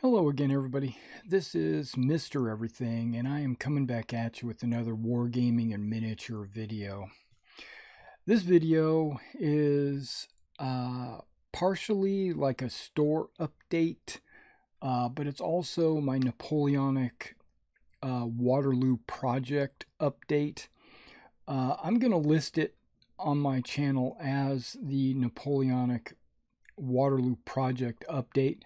Hello again, everybody. This is Mr. Everything, and I am coming back at you with another wargaming and miniature video. This video is partially like a store update, but it's also my Napoleonic Waterloo project update. I'm going to list it on my channel as the Napoleonic Waterloo project update,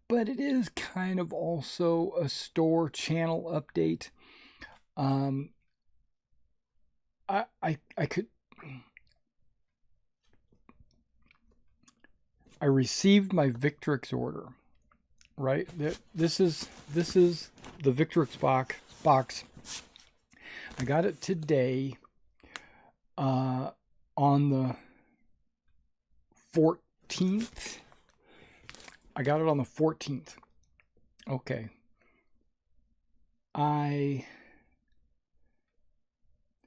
but it is kind of also a store channel update. I received my Victrix order, right? This is the Victrix box. I got it today on the 14th. I got it on the 14th. Okay. I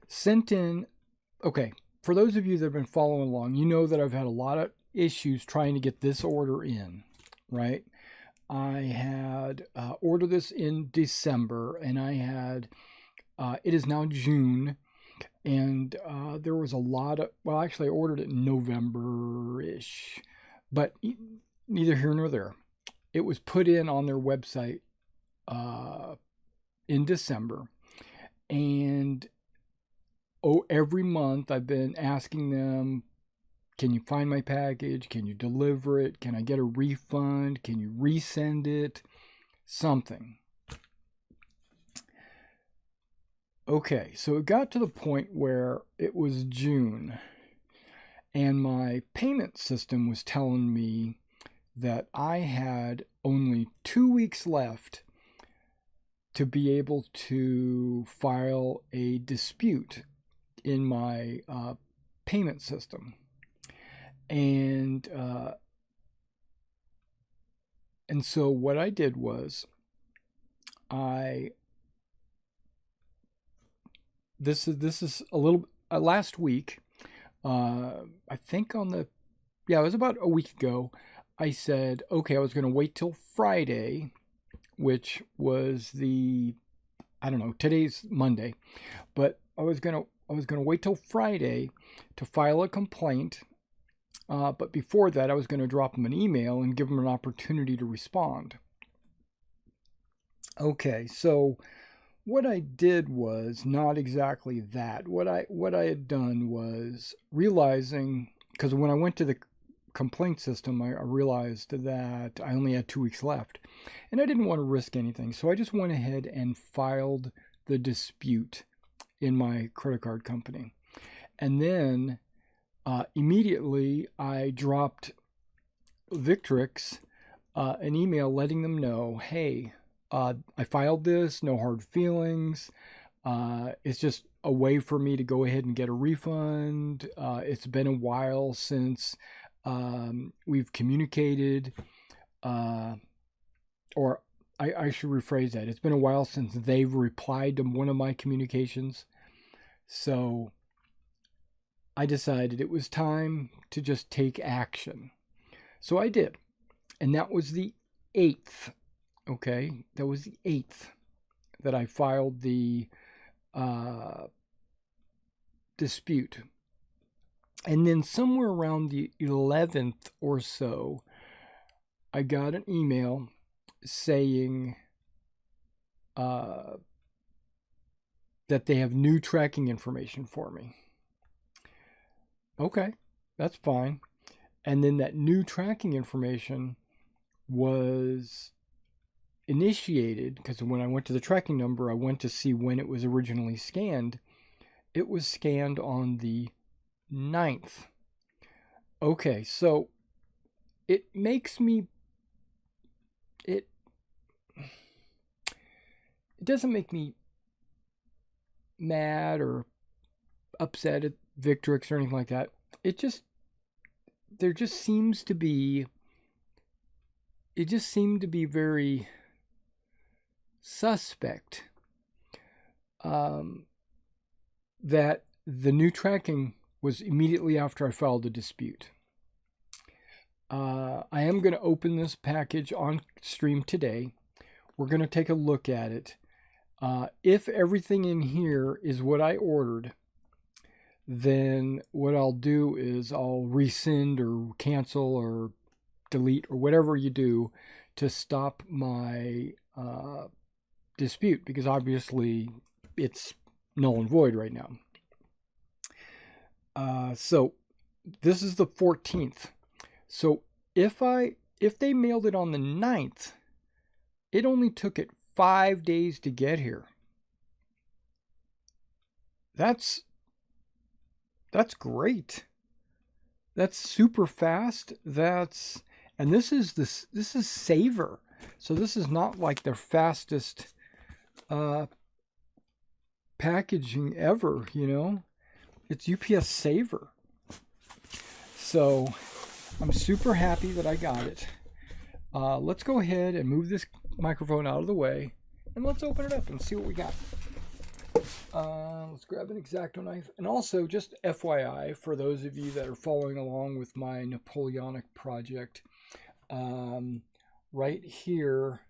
sent in, okay, for those of you that have been following along, you know that I've had a lot of issues trying to get this order in, right? I had ordered this in December, and I had, it is now June, and there was a lot of, well, actually I ordered it in November-ish, but neither here nor there. It was put in on their website in December, and every month I've been asking them, can you find my package? Can you deliver it? Can I get a refund? Can you resend it? Something. Okay, so it got to the point where it was June, and my payment system was telling me that I had only 2 weeks left to be able to file a dispute in my payment system. And so what I did was this is a little last week, I think it was about a week ago. I said, okay, I was going to wait till Friday, which was I don't know, today's Monday, but I was going to wait till Friday to file a complaint. But before that, I was going to drop them an email and give them an opportunity to respond. Okay, so what I did was not exactly that. What I had done was realizing, because when I went to the complaint system, I realized that I only had 2 weeks left, and I didn't want to risk anything, so I just went ahead and filed the dispute in my credit card company. And then immediately I dropped Victrix an email letting them know, hey, I filed this, no hard feelings. It's just a way for me to go ahead and get a refund. It's been a while since we've communicated, or I should rephrase that. It's been a while since they've replied to one of my communications. So I decided it was time to just take action. So I did. And that was the 8th. Okay, that was the 8th that I filed the dispute. And then somewhere around the 11th or so, I got an email saying that they have new tracking information for me. Okay, that's fine. And then that new tracking information was initiated, because when I went to the tracking number, I went to see when it was originally scanned. It was scanned on the 9th. Okay, so it makes me, it doesn't make me mad or upset at Victrix or anything like that. There just seemed to be very suspect that the new tracking was immediately after I filed the dispute. I am going to open this package on stream today. We're going to take a look at it. If everything in here is what I ordered, then what I'll do is I'll rescind or cancel or delete or whatever you do to stop my dispute, because obviously it's null and void right now. So this is the 14th. So if they mailed it on the 9th, it only took it 5 days to get here. That's great. That's super fast. And this is Saver. So this is not like their fastest packaging ever, you know. It's UPS Saver. So I'm super happy that I got it. Let's go ahead and move this microphone out of the way, and let's open it up and see what we got. Let's grab an X-Acto knife. And also, just FYI, for those of you that are following along with my Napoleonic project, right here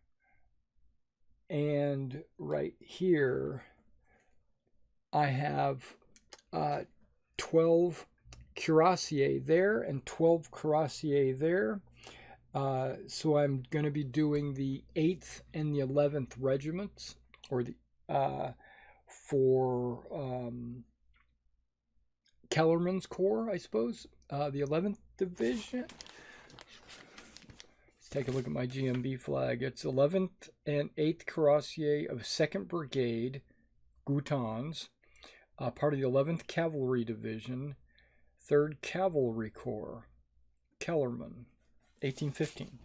and right here, I have 12 cuirassiers there and 12 cuirassiers there. So I'm going to be doing the 8th and the 11th regiments, or the for Kellerman's Corps, I suppose. The 11th Division. Let's take a look at my GMB flag. It's 11th and 8th Cuirassier of 2nd Brigade, Goutons, part of the 11th Cavalry Division, 3rd Cavalry Corps, Kellerman, 1815.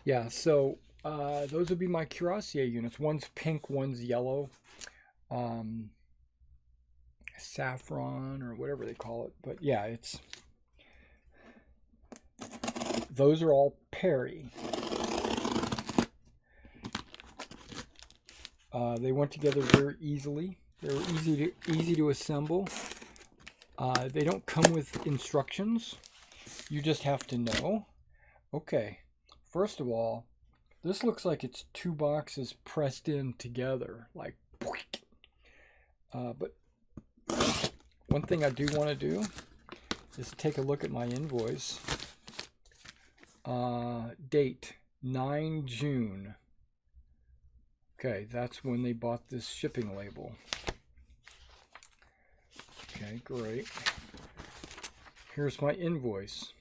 Yeah, so those would be my cuirassier units. One's pink, one's yellow. Saffron or whatever they call it. But yeah, those are all Perry. They went together very easily. They were easy to assemble. They don't come with instructions. You just have to know. Okay, first of all, this looks like it's 2 boxes pressed in together, like. But one thing I do want to do is take a look at my invoice. Date 9 June. Okay, that's when they bought this shipping label. Okay, great. Here's my invoice.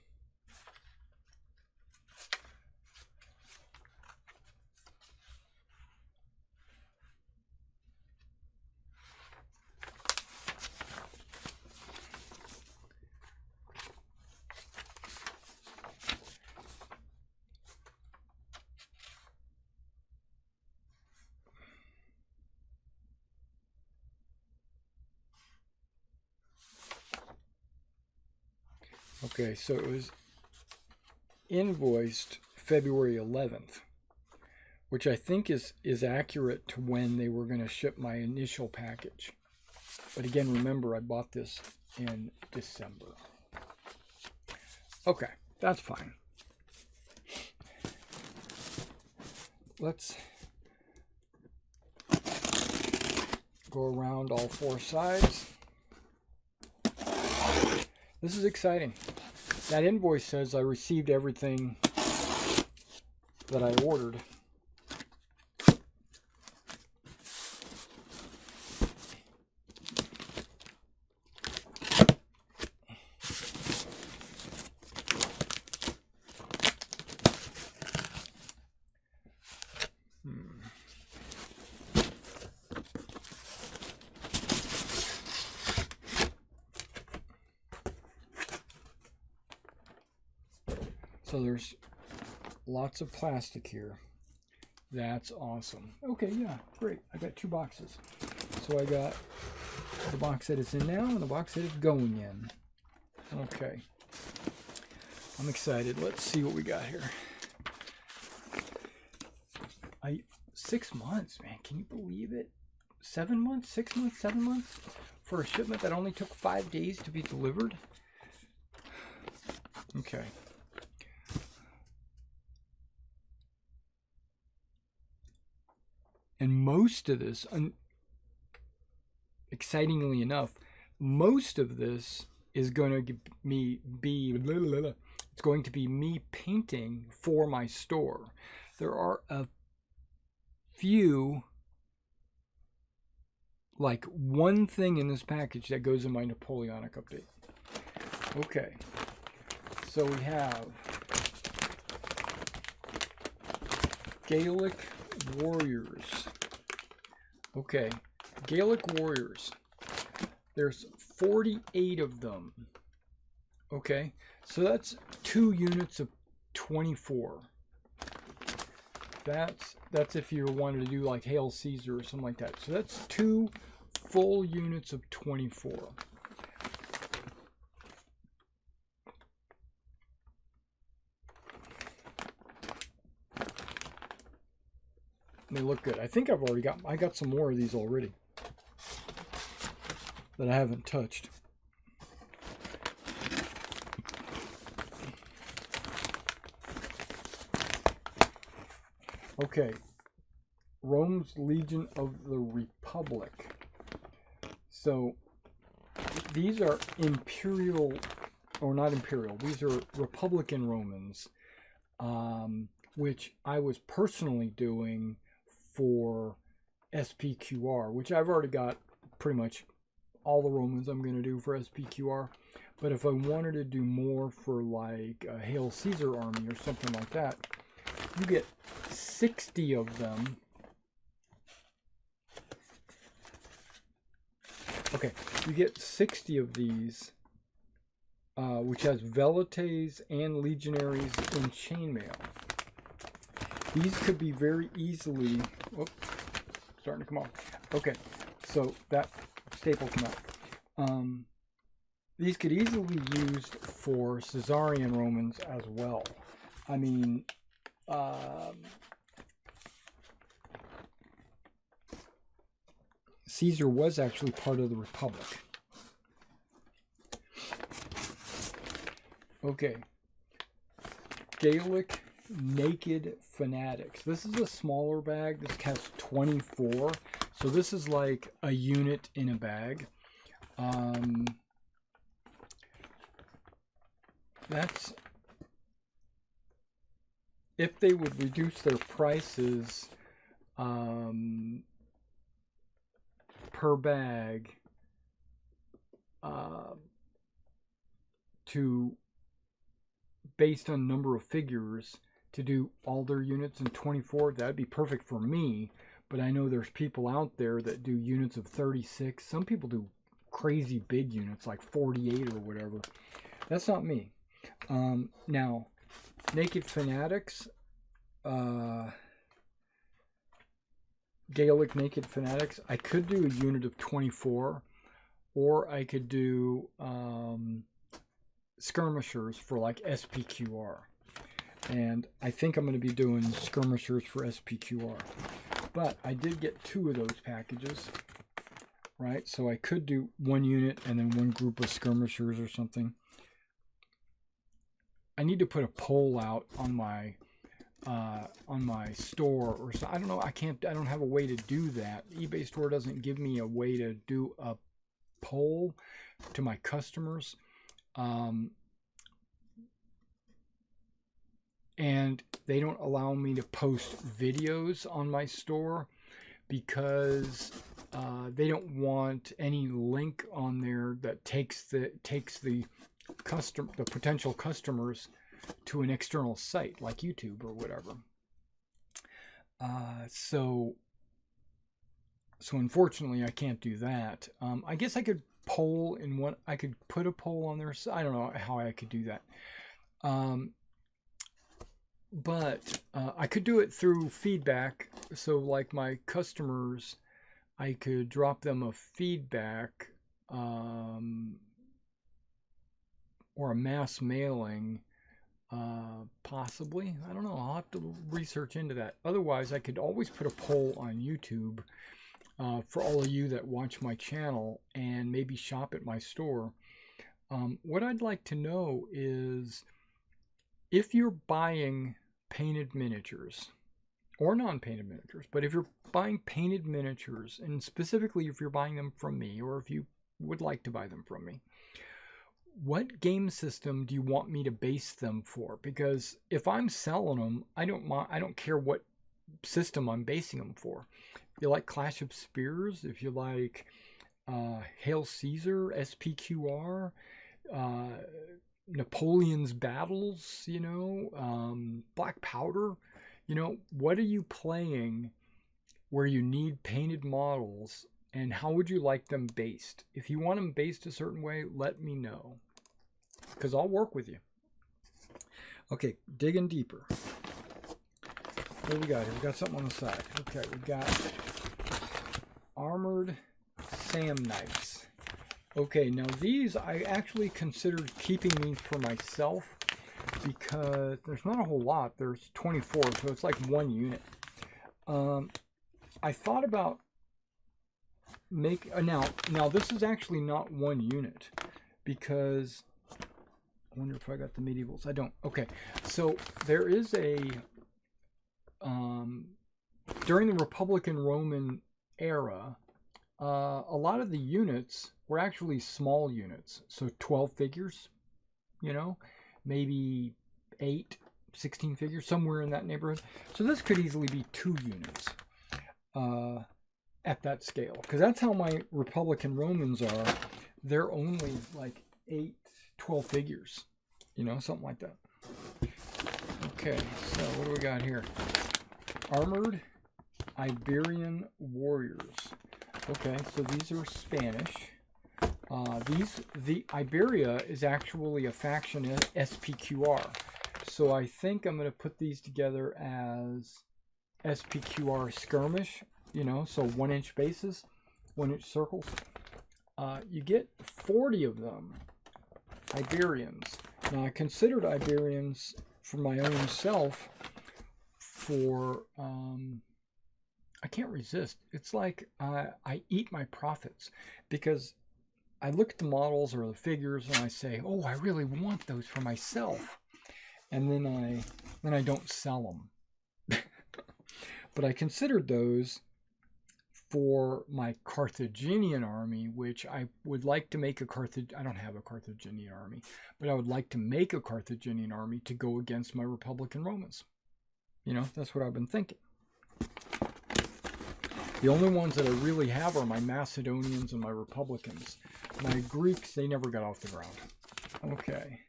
Okay, so it was invoiced February 11th, which I think is accurate to when they were going to ship my initial package. But again, remember, I bought this in December. Okay, that's fine. Let's go around all 4 sides. This is exciting. That invoice says I received everything that I ordered. So there's lots of plastic here. That's awesome. Okay, yeah, great. I got 2 boxes. So I got the box that it's in now and the box that it's going in. Okay. I'm excited. Let's see what we got here. 6 months, man. Can you believe it? 7 months, 6 months, 7 months for a shipment that only took 5 days to be delivered? Okay. And most of this, excitingly enough, most of this is going to be it's going to be me painting for my store. There are a few, like one thing in this package that goes in my Napoleonic update. Okay, so we have Gaelic Warriors. Okay, Gaelic Warriors. There's 48 of them. Okay, so that's 2 units of 24. That's if you wanted to do like Hail Caesar or something like that. So that's 2 full units of 24. They look good. I think I got some more of these already that I haven't touched. Okay, Rome's Legion of the Republic. So these are imperial, or not imperial, these are Republican Romans, which I was personally doing for SPQR, which I've already got pretty much all the Romans I'm going to do for SPQR. But if I wanted to do more for like a Hail Caesar army or something like that, you get 60 of them. Okay, you get 60 of these, which has Velites and Legionaries in chainmail. These could be very easily, whoops, starting to come off. Okay, so that staple came out. These could easily be used for Caesarian Romans as well. I mean, Caesar was actually part of the Republic. Okay. Gaelic Naked Fanatics. This is a smaller bag. This has 24. So this is like a unit in a bag. That's if they would reduce their prices per bag to based on number of figures to do all their units in 24, that'd be perfect for me. But I know there's people out there that do units of 36. Some people do crazy big units like 48 or whatever. That's not me. Now, Naked Fanatics, Gaelic Naked Fanatics, I could do a unit of 24, or I could do skirmishers for like SPQR. And I think I'm going to be doing skirmishers for SPQR. But I did get 2 of those packages, right? So I could do 1 unit and then 1 group of skirmishers or something. I need to put a poll out on my store, or so. I don't know. I don't have a way to do that. eBay store doesn't give me a way to do a poll to my customers. And they don't allow me to post videos on my store because they don't want any link on there that takes the potential customers to an external site like YouTube or whatever. So unfortunately I can't do that. I guess I could poll in what I could put a poll on there. So I don't know how I could do that. But I could do it through feedback. So like my customers, I could drop them a feedback or a mass mailing, possibly. I don't know. I'll have to research into that. Otherwise, I could always put a poll on YouTube for all of you that watch my channel and maybe shop at my store. What I'd like to know is if you're buying painted miniatures or non-painted miniatures. But if you're buying painted miniatures, and specifically if you're buying them from me, or if you would like to buy them from me, what game system do you want me to base them for? Because if I'm selling them, I don't care what system I'm basing them for. If you like Clash of Spears, if you like Hail Caesar, SPQR, Napoleon's Battles, you know, Black Powder, you know, what are you playing where you need painted models, and how would you like them based? If you want them based a certain way, let me know, because I'll work with you. Okay, digging deeper. What do we got here? We got something on the side. Okay, we got armored Sam Knights. Okay, now these I actually considered keeping these for myself because there's not a whole lot. There's 24, so it's like one unit. I thought about now this is actually not one unit, because I wonder if I got the medievals. I don't. Okay, so there is a during the Republican Roman era, a lot of the units were actually small units, so 12 figures, you know, maybe 8, 16 figures, somewhere in that neighborhood. So this could easily be 2 units at that scale, because that's how my Republican Romans are. They're only like 8, 12 figures, you know, something like that. Okay, so what do we got here? Armored Iberian Warriors. Okay, so these are Spanish. The Iberia is actually a faction in SPQR. So I think I'm going to put these together as SPQR skirmish, you know, so 1-inch bases, 1-inch circles. You get 40 of them, Iberians. Now I considered Iberians for my own self for, I can't resist. It's like I eat my profits, because I look at the models or the figures and I say, oh, I really want those for myself. And then I don't sell them. But I considered those for my Carthaginian army, which I would like to make I don't have a Carthaginian army, but I would like to make a Carthaginian army to go against my Republican Romans. You know, that's what I've been thinking. The only ones that I really have are my Macedonians and my Republicans. My Greeks, they never got off the ground. Okay.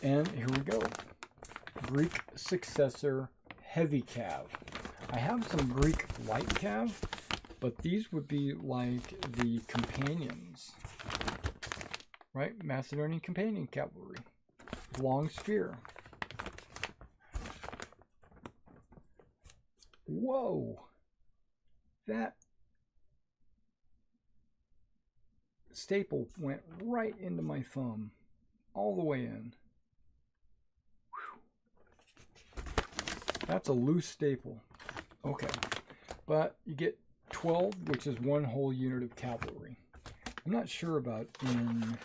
And here we go. Greek successor heavy cav. I have some Greek light cav, but these would be like the companions. Right? Macedonian companion cavalry. Long spear. Whoa! That staple went right into my thumb, all the way in. Whew. That's a loose staple. Okay, but you get 12, which is 1 whole unit of cavalry. I'm not sure about in...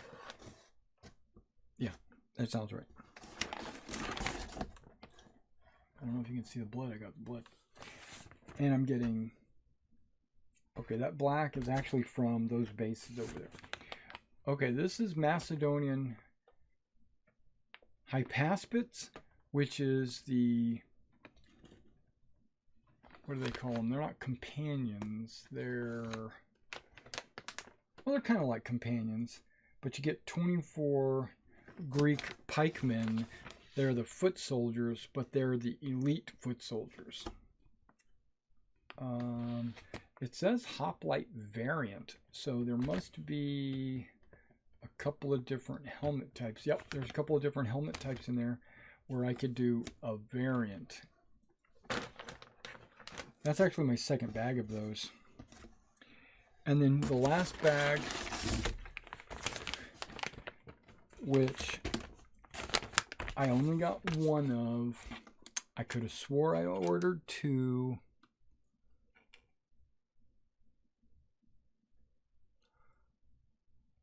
Yeah, that sounds right. I don't know if you can see the blood. I got the blood. And I'm getting... Okay, that black is actually from those bases over there. Okay, this is Macedonian Hypaspits, which is the... What do they call them? They're not companions. They're... Well, they're kind of like companions. But you get 24 Greek pikemen. They're the foot soldiers, but they're the elite foot soldiers. It says hoplite variant, so there must be a couple of different helmet types. Yep, there's a couple of different helmet types in there where I could do a variant. That's actually my second bag of those. And then the last bag, which I only got 1 of. I could have swore I ordered 2.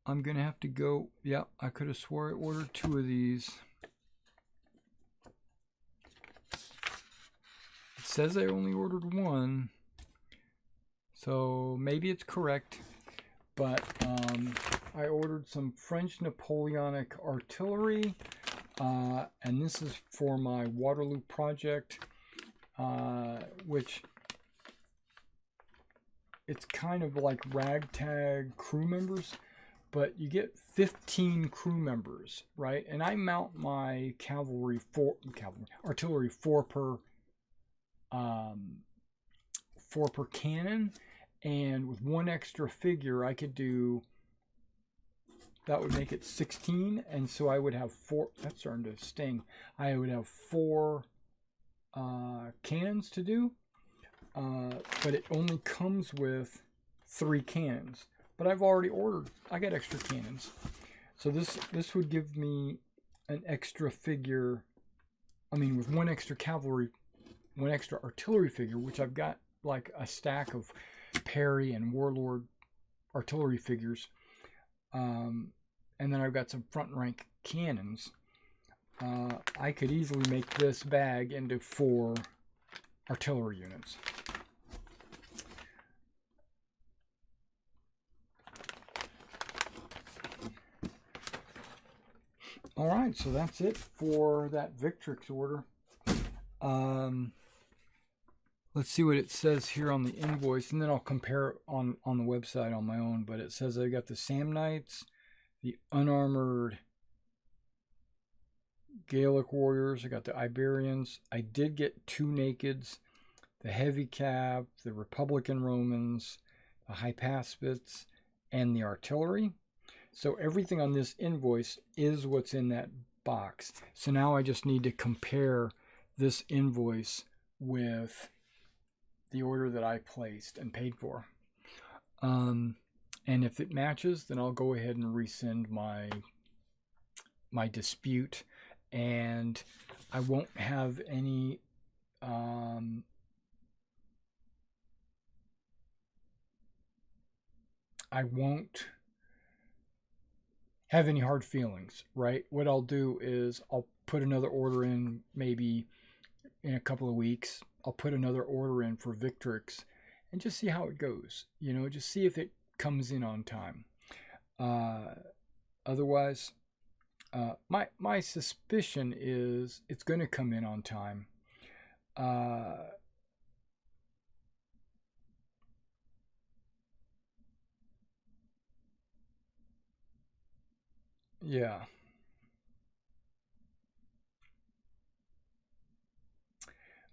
I'm going to have to go, yeah, I could have swore I ordered 2 of these. It says I only ordered one, so maybe it's correct. But I ordered some French Napoleonic artillery, and this is for my Waterloo project, which it's kind of like ragtag crew members, but you get 15 crew members, right? And I mount my artillery four per cannon, and with one extra figure I could do, that would make it 16, and so I would have four. That's starting to sting. I would have 4 cannons to do, but it only comes with 3 cannons. But I've already ordered. I got extra cannons, so this would give me an extra figure. I mean, with one extra artillery figure, which I've got like a stack of Perry and Warlord artillery figures, and then I've got some front rank cannons. I could easily make this bag into 4 artillery units. All right, so that's it for that Victrix order. Let's see what it says here on the invoice, and then I'll compare it on the website on my own. But it says I got the Samnites, the unarmored Gaelic warriors, I got the Iberians, I did get 2 nakeds, the heavy cav, the Republican Romans, the Hypaspits, and the artillery. So everything on this invoice is what's in that box. So now I just need to compare this invoice with the order that I placed and paid for. And if it matches, then I'll go ahead and rescind my dispute, and I won't have any hard feelings, right? What I'll do is I'll put another order in, maybe in a couple of weeks. I'll put another order in for Victrix and just see how it goes. You know, just see if it comes in on time. Otherwise, my suspicion is it's going to come in on time. Yeah.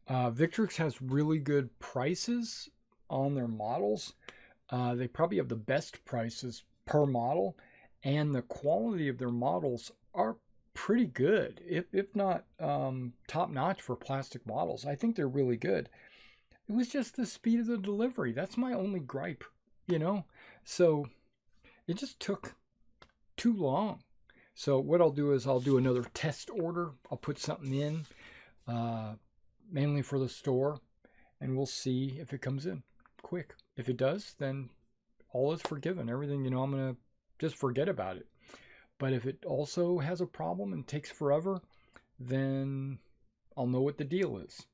Victrix has really good prices on their models. They probably have the best prices per model, and the quality of their models are pretty good, if not top notch for plastic models. I think they're really good. It was just the speed of the delivery. That's my only gripe, you know? So it just took too long. So what I'll do is I'll do another test order. I'll put something in, mainly for the store, and we'll see if it comes in quick. If it does, then all is forgiven. Everything, you know, I'm going to just forget about it. But if it also has a problem and takes forever, then I'll know what the deal is.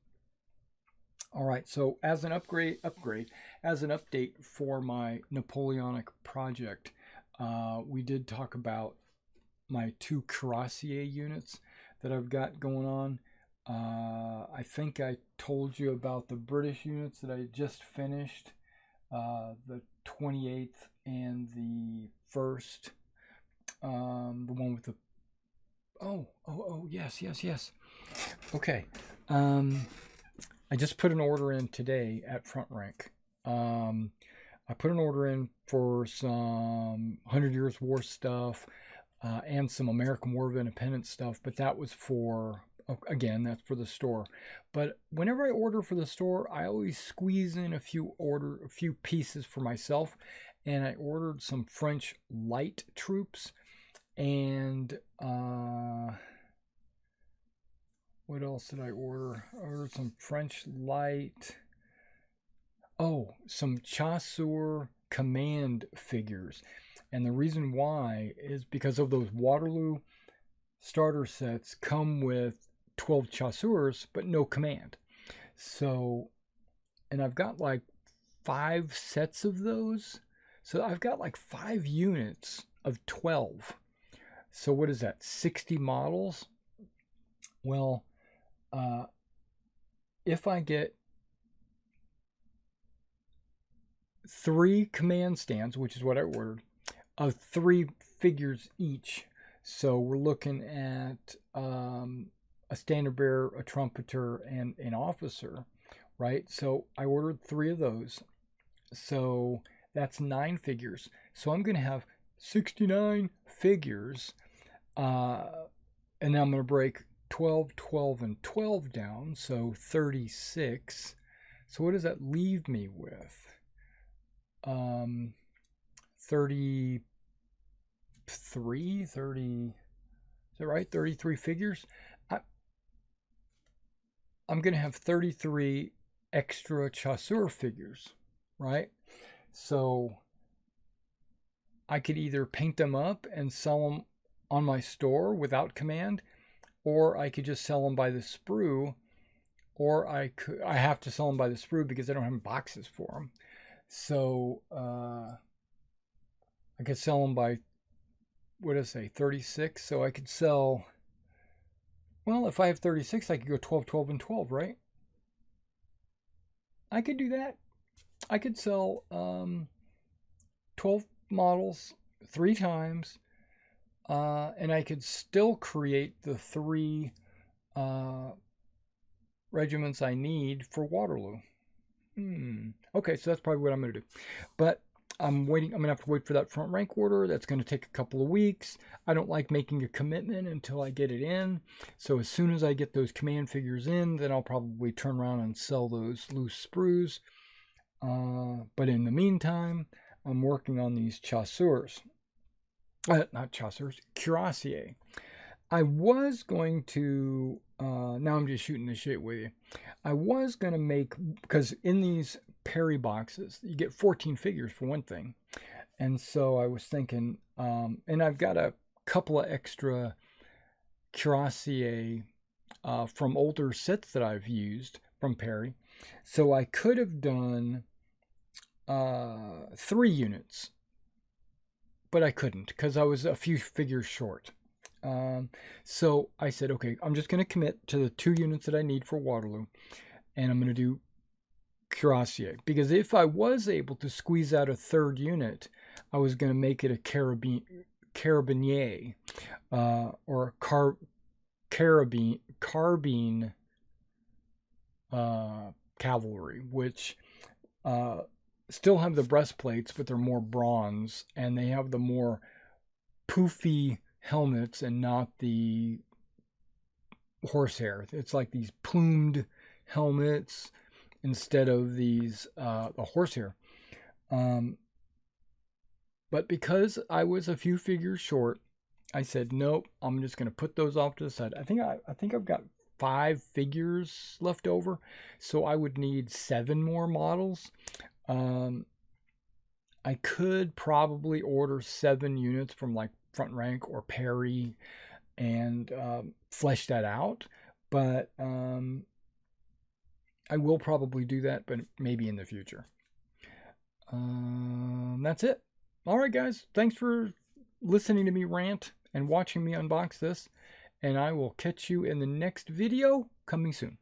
All right, so as an as an update for my Napoleonic project, we did talk about my 2 cuirassier units that I've got going on. I think I told you about the British units that I just finished, the 28th and the 1st, the one with the, yes. Okay. I just put an order in today at Front Rank. I put an order in for some 100 Years War stuff, and some American War of Independence stuff, but that was for, again, that's for the store. But whenever I order for the store, I always squeeze in a few pieces for myself, and I ordered some French light troops, and what else did I order? I ordered some French light. Oh, some Chasseur command figures. And the reason why is because of those Waterloo starter sets come with 12 Chasseurs, but no command. So, and I've got like 5 sets of those. So I've got like 5 units of 12. So what is that? 60 models? Well, if I get 3 command stands, which is what I ordered, of 3 figures each. So we're looking at a standard bearer, a trumpeter, and an officer, right? So I ordered 3 of those. So that's 9 figures. So I'm going to have 69 figures. And then I'm going to break 12, 12, and 12 down. So 36. So what does that leave me with? 33, 30, is that right? 33 figures. I'm going to have 33 extra chasseur figures, right? So I could either paint them up and sell them on my store without command, or I could just sell them by the sprue, or I have to sell them by the sprue because I don't have boxes for them. So I could sell them by, what did I say, 36. So I could sell, well, if I have 36, I could go 12, 12, and 12, right? I could do that. I could sell 12 models 3 times, and I could still create the 3 regiments I need for Waterloo. Okay, so that's probably what I'm going to do. But I'm waiting. I'm going to have to wait for that front rank order. That's going to take a couple of weeks. I don't like making a commitment until I get it in. So as soon as I get those command figures in, then I'll probably turn around and sell those loose sprues. But in the meantime, I'm working on these chasseurs. Not chasseurs, cuirassiers. I was going to, now I'm just shooting the shit with you. I was going to make, because in these Perry boxes, you get 14 figures for one thing. And so I was thinking, and I've got a couple of extra cuirassiers from older sets that I've used from Perry. So I could have done 3 units, but I couldn't because I was a few figures short. So I said, okay, I'm just going to commit to the 2 units that I need for Waterloo, and I'm going to do cuirassier, because if I was able to squeeze out a 3rd unit, I was going to make it a carabinier, or carbine cavalry, which still have the breastplates, but they're more bronze, and they have the more poofy helmets and not the horsehair. It's like these plumed helmets instead of these the horsehair. But because I was a few figures short, I said nope. I'm just going to put those off to the side. I think I've got 5 figures left over, so I would need 7 more models. I could probably order 7 units from like Front Rank or Perry and flesh that out, but I will probably do that, but maybe in the future. That's it. All right, guys. Thanks for listening to me rant and watching me unbox this, and I will catch you in the next video coming soon.